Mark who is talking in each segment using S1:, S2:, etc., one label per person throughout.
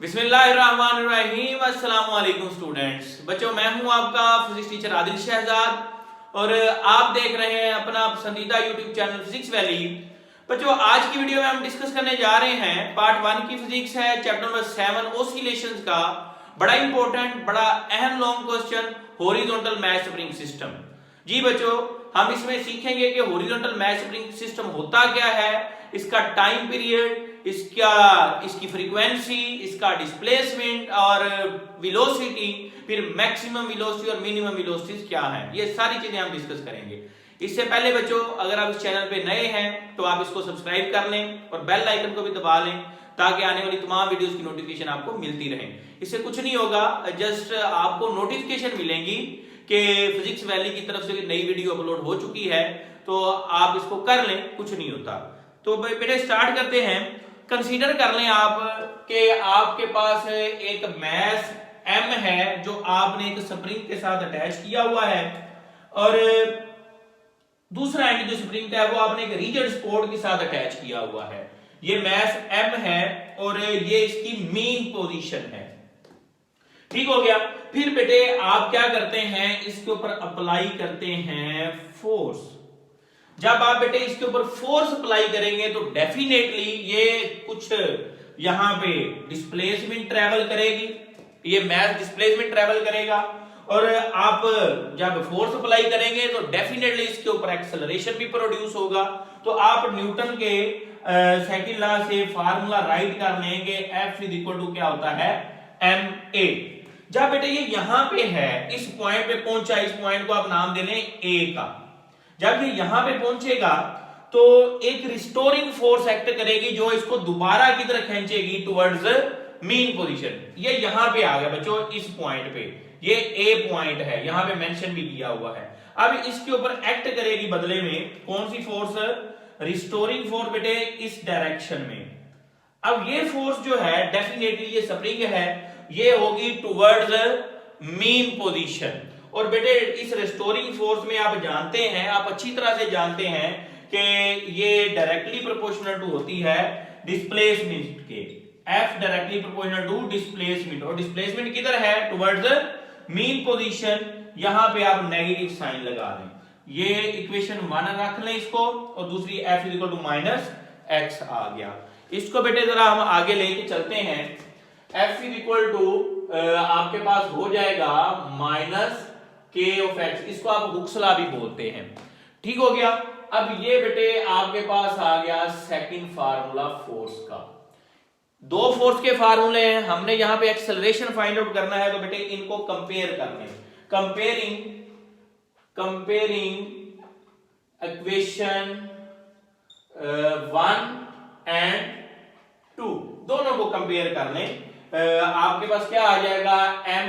S1: बिस्मिल्लाहिर्रहमानिर्रहीम। अस्सलाम वालेकुम स्टूडेंट्स। बच्चों, मैं हूं आपका फिजिक्स टीचर आदिल शहजाद और आप देख रहे हैं अपना पसंदीदा यूट्यूब चैनल फिजिक्स वैली। बच्चों, आज की वीडियो में हम डिस्कस करने जा रहे हैं पार्ट 1 की फिजिक्स है, चैप्टर नंबर 7 ऑसिलेशंस का बड़ा इंपॉर्टेंट, बड़ा अहम long question horizontal match spring system. जी बच्चों, हम इसमें सीखेंगे कि हॉरिजॉन्टल मैच स्प्रिंग सिस्टम होता क्या है, इसका टाइम पीरियड, इसकी फ्रीक्वेंसी, इसका डिस्प्लेसमेंट और वेलोसिटी, फिर मैक्सिमम वेलोसिटी और मिनिमम वेलोसिटी क्या है, ये सारी चीजें हम डिस्कस करेंगे। इससे पहले बच्चों, अगर आप इस चैनल पे नए हैं तो आप इसको सब्सक्राइब कर लें और बेल आइकन को भी दबा लें ताकि आने वाली तमाम वीडियोस की नोटिफिकेशन आपको मिलती रहे। इससे कुछ नहीं होगा, जस्ट आपको नोटिफिकेशन मिलेंगी कि फिजिक्स वैली की तरफ से नई वीडियो अपलोड हो चुकी है, तो आप इसको कर लें, कुछ नहीं होता। तो बेटे स्टार्ट करते हैं। कंसीडर कर लें आप कि आपके पास एक मैस m है जो आपने एक स्प्रिंग के साथ अटैच किया हुआ है और दूसरा एंड जो स्प्रिंग का है वो आपने एक रिजिड सपोर्ट के साथ अटैच किया हुआ है। ये मैस m है और ये इसकी मीन पोजीशन है। ठीक हो गया। फिर बेटे आप क्या करते हैं, इसके ऊपर अप्लाई करते हैं फोर्स। जब आप बेटे इसके ऊपर फोर्स अप्लाई करेंगे तो डेफिनेटली ये कुछ यहां पे डिस्प्लेसमेंट ट्रेवल करेगी, ये मैस डिस्प्लेसमेंट ट्रेवल करेगा और आप जब फोर्स अप्लाई करेंगे तो डेफिनेटली इसके ऊपर एक्सेलरेशन भी प्रोड्यूस होगा। तो आप न्यूटन के सेकंड लॉ से फार्मूला राइट कर लेंगे, F इज इक्वल टू क्या होता है, ma। जब बेटे ये यहां पे है, इस पॉइंट पे पहुंचा, इस पॉइंट को आप नाम दे लें A का। जब ये यहां पे पहुंचेगा तो एक रिस्टोरिंग फोर्स एक्ट करेगी जो इसको दोबारा की तरफ खींचेगी टुवर्ड्स मीन पोजीशन। ये यहां पे आ गया बच्चों, इस पॉइंट पे, ये ए पॉइंट है, यहां पे मेंशन भी किया हुआ है। अब इसके ऊपर एक्ट करेगी बदले में कौन सी फोर्स, रिस्टोरिंग फोर्स बेटे इस डायरेक्शन में। अब ये फोर्स जो है डेफिनेटली ये स्प्रिंग है, ये होगी टुवर्ड्स मीन पोजीशन। और बेटे इस रिस्टोरिंग फोर्स में आप जानते हैं, आप अच्छी तरह से जानते हैं कि ये डायरेक्टली प्रोपोर्शनल टू होती है डिस्प्लेसमेंट के। F directly proportional to displacement, और डिस्प्लेसमेंट किधर है, टुवर्ड्स मीन पोजीशन। यहां पे आप नेगेटिव साइन लगा लें, ये इक्वेशन 1 रख लें इसको, और दूसरी F equal to minus x आ गया। इसको बेटे जरा हम आगे लेके चलते हैं। F इक्वल टू आपके पास हो जाएगा माइनस k ऑफ x, इसको आप हुक्स लॉ भी बोलते हैं। ठीक हो गया। अब ये बेटे आपके पास आ गया सेकंड फार्मूला फोर्स का। दो फोर्स के फार्मूले हैं, हमने यहां पे एक्सेलरेशन फाइंड आउट करना है, तो बेटे इनको कंपेयर करते हैं। कंपेयरिंग इक्वेशन 1 एंड 2, दोनों को कंपेयर कर लें। आपके पास क्या आ जाएगा, ma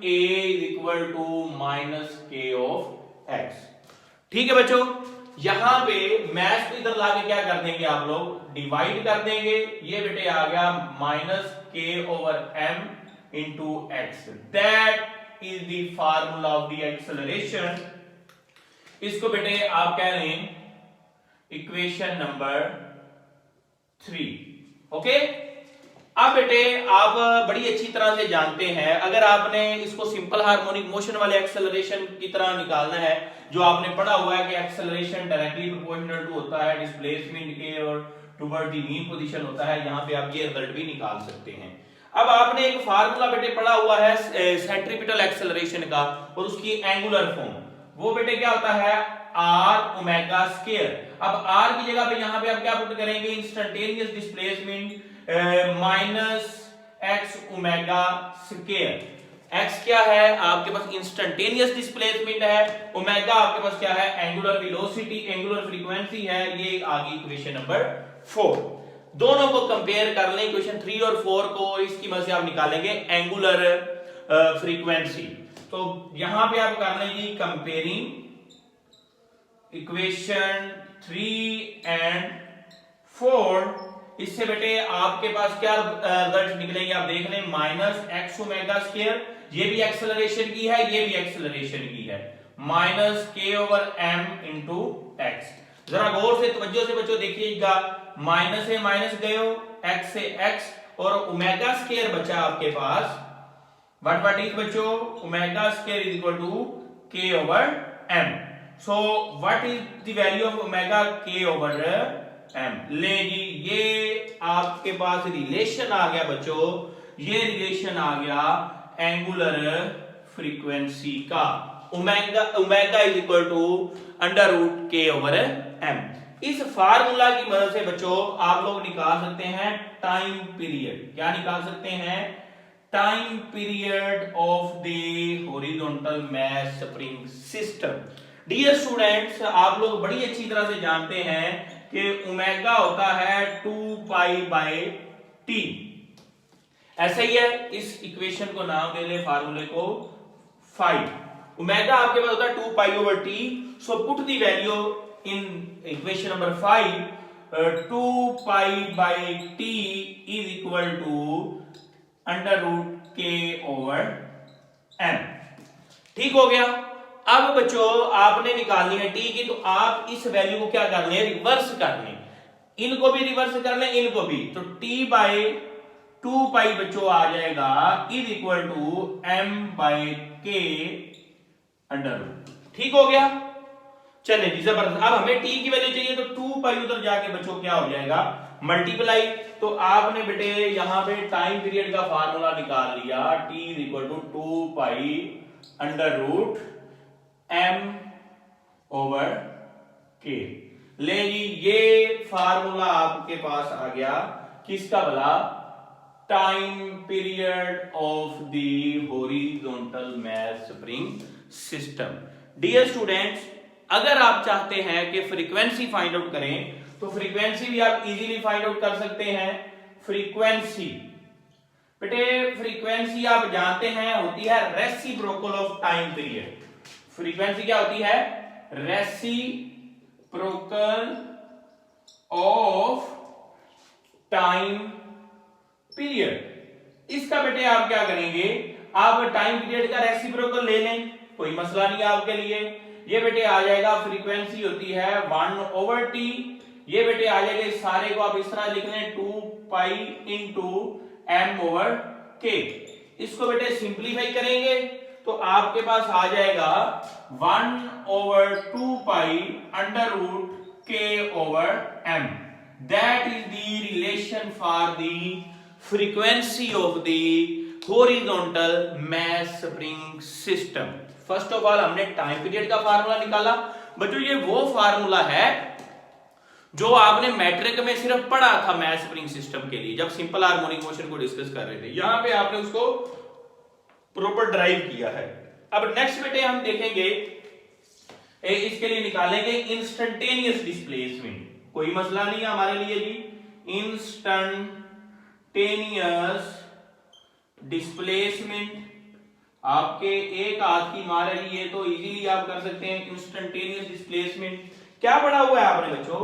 S1: इक्वल टू माइनस के ऑफ x। ठीक है बच्चों, यहां पे मैथ को इधर लाके क्या कर देंगे आप लोग, डिवाइड कर देंगे। ये बेटे आ गया माइनस के over m into x, that is the formula of the acceleration. इसको बेटे आप कह रहे हैं इक्वेशन नंबर 3। ओके। अब बेटे आप बड़ी अच्छी तरह से जानते हैं, अगर आपने इसको सिंपल हार्मोनिक मोशन वाले एक्सेलरेशन की तरह निकालना है, जो आपने पढ़ा हुआ है कि एक्सेलरेशन डायरेक्टली प्रोपोर्शनल टू होता है डिस्प्लेसमेंट के और टुवर्ड द मीन पोजीशन होता है, यहां पे आप ये रिजल्ट भी निकाल सकते हैं। अब आपने एक फार्मूला बेटे पढ़ा हुआ है सेंट्रीपिटल एक्सेलरेशन का और उसकी एंगुलर फॉर्म, वो बेटे क्या होता है, r ओमेगा स्क्वायर। अब r की जगह पे यहां पे आप क्या पुट करेंगे, instantaneous displacement minus x omega square. X क्या है आपके पास, इंस्टेंटेनियस डिस्प्लेसमेंट है, ओमेगा आपके पास क्या है, एंगुलर वेलोसिटी, एंगुलर फ्रीक्वेंसी है। ये आ गई इक्वेशन नंबर 4। दोनों को कंपेयर कर लें, इक्वेशन 3 और 4 को, इसकी मदद से आप निकालेंगे एंगुलर फ्रीक्वेंसी। तो यहां पे आप कर लेंगे कंपेयरिंग इक्वेशन 3 एंड 4। इससे बेटे आपके पास क्या रिजल्ट निकलेंगे, आप देख लें, माइनस एक्स ओमेगा स्क्वायर, ये भी एक्सेलरेशन की है, ये भी एक्सेलरेशन की है, माइनस के ओवर m इंटू एक्स। जरा गौर से तवज्जो से बच्चों देखिएगा, माइनस से माइनस गए हो, x से x और ओमेगा स्क्वायर बचा आपके पास। व्हाट इज बच्चों, omega square is equal to k over m। So what is the value of omega k over m। ले जी, ये आपके पास रिलेशन आ गया बच्चों, ये रिलेशन आ गया एंगुलर फ्रीक्वेंसी का। Omega is equal to under root k over m। इस फार्मूला की मदद से बच्चों आप लोग निकाल सकते हैं टाइम पीरियड। क्या निकाल सकते हैं, time period of the horizontal mass spring system. Dear students, आप लोग बड़ी अच्छी तरह से जानते हैं कि ओमेगा होता है 2 पाई बाय टी। ऐसा ही है, इस इक्वेशन को नाम दे ले, फार्मूले को 5। ओमेगा आपके पास होता है 2 pi over T. So put the value in equation number 5। 2 pi by T is equal to under root k over m। ठीक हो गया। अब बच्चों आपने निकालनी है t की, तो आप इस वैल्यू को क्या करने हैं, रिवर्स करने। इनको भी रिवर्स कर लें, इनको भी। तो t बाय 2 पाई बच्चों आ जाएगा is equal to m by k under root. ठीक हो गया। चले जी, जबरदस्त। अब हमें t की वैल्यू चाहिए, तो 2 पाई उधर जाके बच्चों क्या हो जाएगा, मल्टीप्लाई। तो आपने बेटे यहां पे टाइम पीरियड का फार्मूला निकाल लिया, t is equal to 2 pi under root m over k। ले जी, ये फार्मूला आपके पास आ गया किसका भला, time period of the horizontal mass spring system. Dear students, अगर आप चाहते हैं कि फ्रीक्वेंसी फाइंड आउट करें, तो फ्रीक्वेंसी भी आप इजीली फाइंड आउट कर सकते हैं। फ्रीक्वेंसी बेटे, फ्रीक्वेंसी आप जानते हैं होती है reciprocal of time period. Frequency क्या होती है, रेसिप्रोकल ऑफ टाइम पीरियड। इसका बेटे आप क्या करेंगे, आप टाइम पीरियड का रेसिप्रोकल ले लें, कोई मसला नहीं है आपके लिए। ये बेटे आ जाएगा, फ्रीक्वेंसी होती है 1 ओवर टी। ये बेटे आ जाएगा, इस सारे को आप इस तरह लिख लें 2 pi into m over k। इसको बेटे सिंप्लीफाई करेंगे तो आपके पास आ जाएगा 1 over 2 pi under root k over m। That is the relation for the frequency of the horizontal mass spring system. First of all हमने टाइम पीरियड का फार्मूला निकाला। बच्चों ये वो फार्मूला है जो आपने मैट्रिक में सिर्फ पढ़ा था मास स्प्रिंग सिस्टम के लिए, जब सिंपल हार्मोनिक मोशन को डिस्कस कर रहे थे। यहां पे आपने उसको प्रॉपर ड्राइव किया है। अब नेक्स्ट बेटे हम देखेंगे, इसके लिए निकालेंगे इंस्टेंटेनियस डिस्प्लेसमेंट। कोई मसला नहीं है हमारे लिए जी। इंस्टेंटेनियस डिस्प्लेसमेंट आपके एक हाथ की मार रही है तो इजीली आप कर सकते हैं। इंस्टेंटेनियस डिस्प्लेसमेंट क्या पढ़ा हुआ है आपने बच्चों,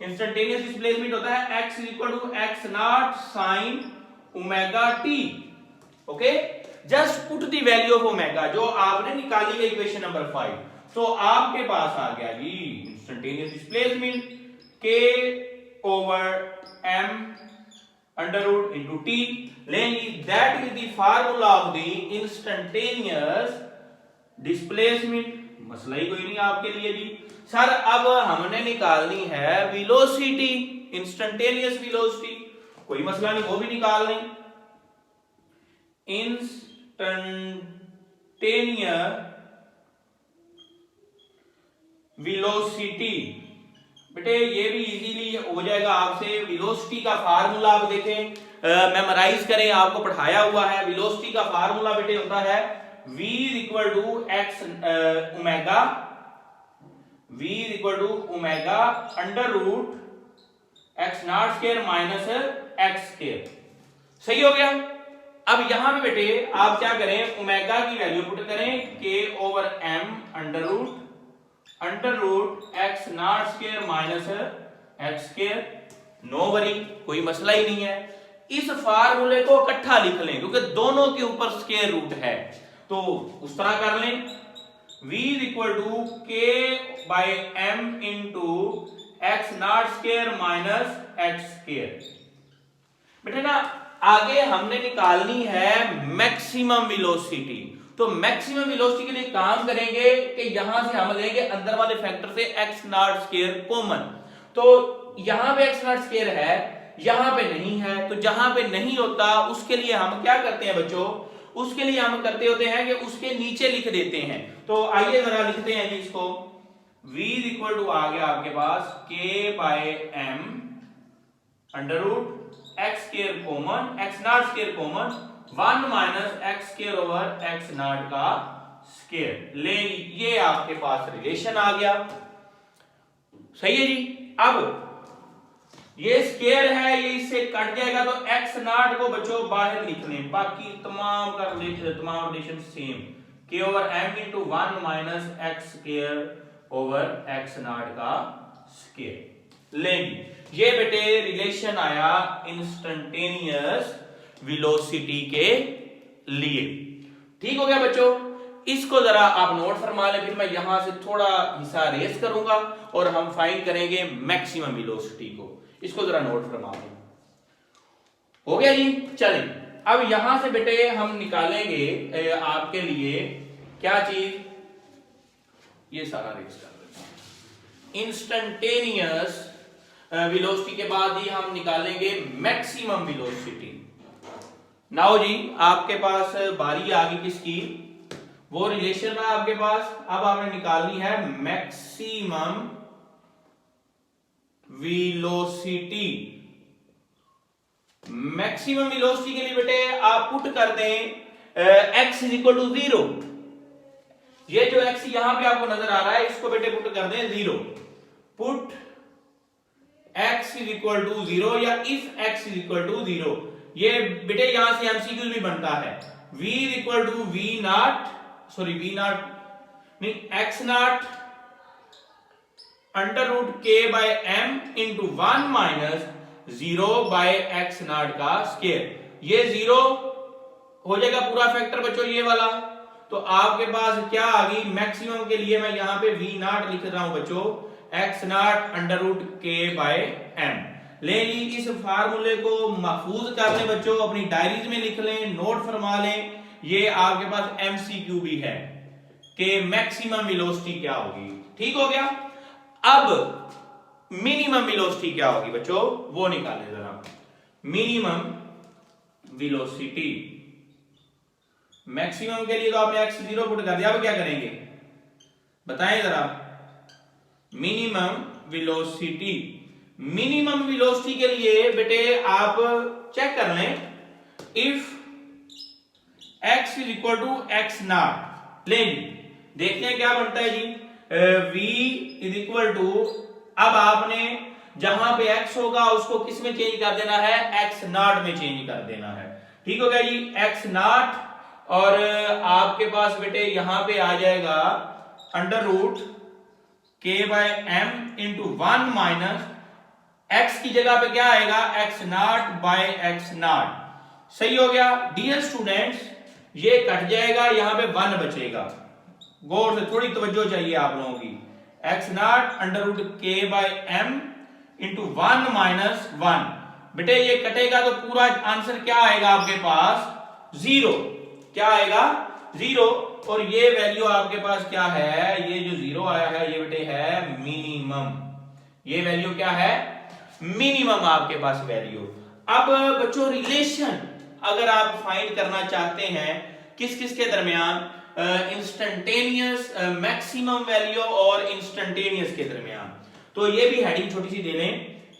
S1: इंस्टेंटेनियस डिस्प्लेसमेंट होता है x equal to x not sine omega T. Okay, just put the value of omega जो आपने निकाली है इक्वेशन नंबर 5। तो आपके पास आ गया जी instantaneous displacement k over m under root into T. लेंगे that is the formula of the instantaneous displacement. मसला ही कोई नहीं आपके लिए जी। सर अब हमने निकालनी है वेलोसिटी, इंस्टेंटेनियस वेलोसिटी। कोई मसला नहीं, वो भी निकाल लें। इंस्टेंटेनियस वेलोसिटी बेटे ये भी इजीली हो जाएगा आपसे। वेलोसिटी का फार्मूला आप देखें, मेमोराइज करें, आपको पढ़ाया हुआ है। वेलोसिटी का फार्मूला बेटे होता है v equal to x omega, v equal to omega under root x not square minus x square. सही हो गया। अब यहां पे बेटे आप क्या करें, ओमेगा की वैल्यू पुट करें k over m under root x not square minus x square. No worry, कोई मसला ही नहीं है। इस फार्मूले को इकट्ठा लिख लें क्योंकि दोनों के ऊपर स्क्वायर रूट है, तो उस तरह कर लें। v equal to k by m into x not square minus x square. बेटे ना आगे हमने निकालनी है मैक्सिमम वेलोसिटी। तो मैक्सिमम वेलोसिटी के लिए काम करेंगे कि यहां से हम लेंगे अंदर वाले फैक्टर से x नॉट स्क्वायर कॉमन। तो यहां पे x नॉट स्क्वायर है, यहां पे नहीं है, तो जहां पे नहीं होता उसके लिए हम क्या करते हैं बच्चों, उसके लिए हम करते होते हैं कि उसके नीचे लिख देते हैं। तो आइए जरा लिखते हैं जी इसको। v इज इक्वल टू आ गया आपके पास k by m under root x square common, x not square common 1 minus x square over x not का स्क्वायर। ले ये आपके पास रिलेशन आ गया, सही है जी। अब ये स्क्वायर है, ये इससे कट जाएगा तो x नॉट को बच्चों बाहर लिख लें, बाकी तमाम का तमाम relation same, k over m into 1 minus x square over x not का स्क्वायर लेंगे। ये बेटे रिलेशन आया इंस्टेंटेनियस वेलोसिटी के लिए। ठीक हो गया बच्चों, इसको जरा आप नोट फरमा लें, फिर मैं यहां से थोड़ा हिस्सा रेस करूंगा और हम फाइंड करेंगे मैक्सिमम वेलोसिटी को। इसको जरा नोट फरमा लें। हो गया जी, चलिए अब यहां से बेटे हम निकालेंगे आपके लिए क्या चीज, ये सारा रेस कर लेते हैं। इंस्टेंटेनियस वेलोसिटी के बाद ही हम निकालेंगे मैक्सिमम वेलोसिटी। नाउ जी आपके पास बारी आ गई किसकी, वो रिलेशन है आपके पास। अब आपने निकालनी है मैक्सिमम वेलोसिटी। मैक्सिमम वेलोसिटी के लिए बेटे आप पुट कर दें x इज इक्वल टू 0। ये जो x यहां पे आपको नजर आ रहा है इसको बेटे पुट कर दें 0। Put x is equal to 0 या if x is equal to 0। ये बेटे यहां से एमसीक्यू भी बनता है। v is equal to v not, sorry v not नहीं, x not under root k by m into 1 minus 0 by x not का स्क्वायर। ये 0 हो जाएगा पूरा फैक्टर बच्चों ये वाला। तो आपके पास क्या आ गई, मैक्सिमम के लिए मैं यहां पे v नॉट लिख रहा हूं बच्चों, x not under root k by m। ले जी इस फार्मूले को महफूज कर लें बच्चों, अपनी डायरीज में लिख लें, नोट फरमा लें। ये आपके पास एमसीक्यू भी है कि मैक्सिमम वेलोसिटी क्या होगी। ठीक हो गया। अब मिनिमम वेलोसिटी क्या होगी बच्चों, वो निकालें जरा। मिनिमम वेलोसिटी, मैक्सिमम के लिए तो आपने x 0 पुट कर दिया, अब क्या करेंगे बताएं जरा। मिनिमम वेलोसिटी, मिनिमम वेलोसिटी के लिए बेटे आप चेक कर लें, if x is equal to x not. लेंगे देखते हैं क्या बनता है जी। v इज इक्वल टू, अब आपने जहां पे x होगा उसको किस में चेंज कर देना है, x नॉट में चेंज कर देना है। ठीक हो गया जी, x नॉट, और आपके पास बेटे यहां पे आ जाएगा under root k by m into 1 minus x की जगह पे क्या आएगा, x not by x not. सही हो गया। डियर स्टूडेंट्स ये कट जाएगा, यहां पे 1 बचेगा। गौर से थोड़ी तवज्जो चाहिए आप लोगों की। x not under root k by m into 1 minus 1, बेटे ये कटेगा तो पूरा आंसर क्या आएगा आपके पास, 0। क्या आएगा, 0। और ये वैल्यू आपके पास क्या है, ये जो 0 आया है ये बेटे है मिनिमम। ये वैल्यू क्या है, मिनिमम आपके पास वैल्यू। अब बच्चों रिलेशन अगर आप फाइंड करना चाहते हैं किस किस के दरमियान, इंस्टेंटेनियस मैक्सिमम वैल्यू और इंस्टेंटेनियस के दरमियान, तो ये भी हेडिंग छोटी सी दे लें,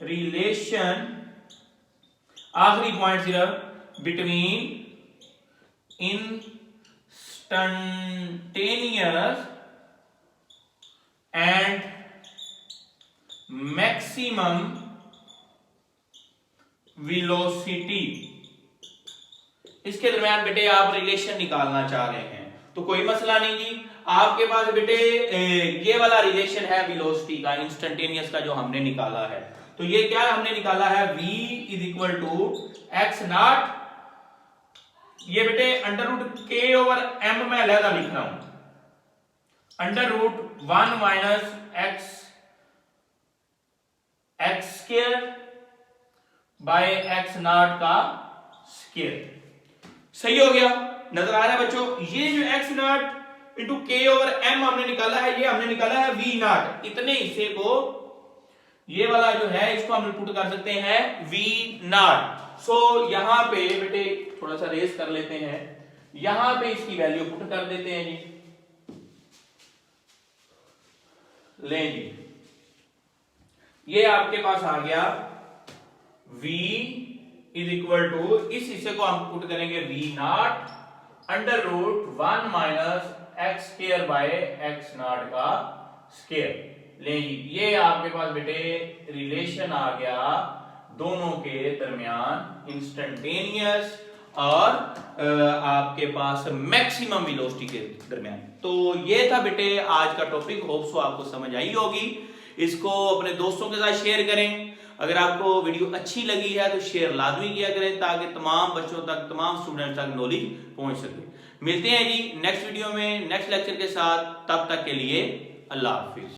S1: रिलेशन आखिरी पॉइंट सिर्फ between instantaneous and maximum velocity, इसके दरमियान बेटे आप रिलेशन निकालना चाह रहे हैं तो कोई मसला नहीं जी। आपके पास बेटे ये वाला रिलेशन है वेलोसिटी का, इंस्टेंटेनियस का जो हमने निकाला है। तो ये क्या हमने निकाला है, v is equal to x not, ये बेटे under root k over m में अलग लिख रहा हूं, under root 1 minus x square by x not का स्क्वायर। सही हो गया, नजर आ रहा है बच्चों। ये जो x नॉट इंटू के ओवर m हमने निकाला है, ये हमने निकाला है v नॉट। इतने हिस्से को, ये वाला जो है इसको हम पुट कर सकते हैं v नॉट। सो यहां पे बेटे थोड़ा सा रेस कर लेते हैं, यहां पे इसकी वैल्यू पुट कर देते हैं जी। ले जी, ये आपके पास आ गया v इज इक्वल टू, इस हिस्से को हम पुट करेंगे v not under root 1 minus x square by x not का स्क्वायर। ले जी, ये आपके पास बेटे रिलेशन आ गया दोनों के दरमियान, इंस्टेंटेनियस और आपके पास मैक्सिमम वेलोसिटी के दरमियान। तो ये था बेटे आज का टॉपिक, होप सो आपको समझ आई होगी। इसको अपने दोस्तों के साथ शेयर करें। अगर आपको वीडियो अच्छी लगी है तो शेयर लाजमी किया करें, ताकि तमाम बच्चों तक, तमाम स्टूडेंट्स तक नॉलेज पहुंच सके। मिलते हैं जी नेक्स्ट वीडियो में नेक्स्ट लेक्चर के साथ, तब तक के लिए अल्लाह हाफिज।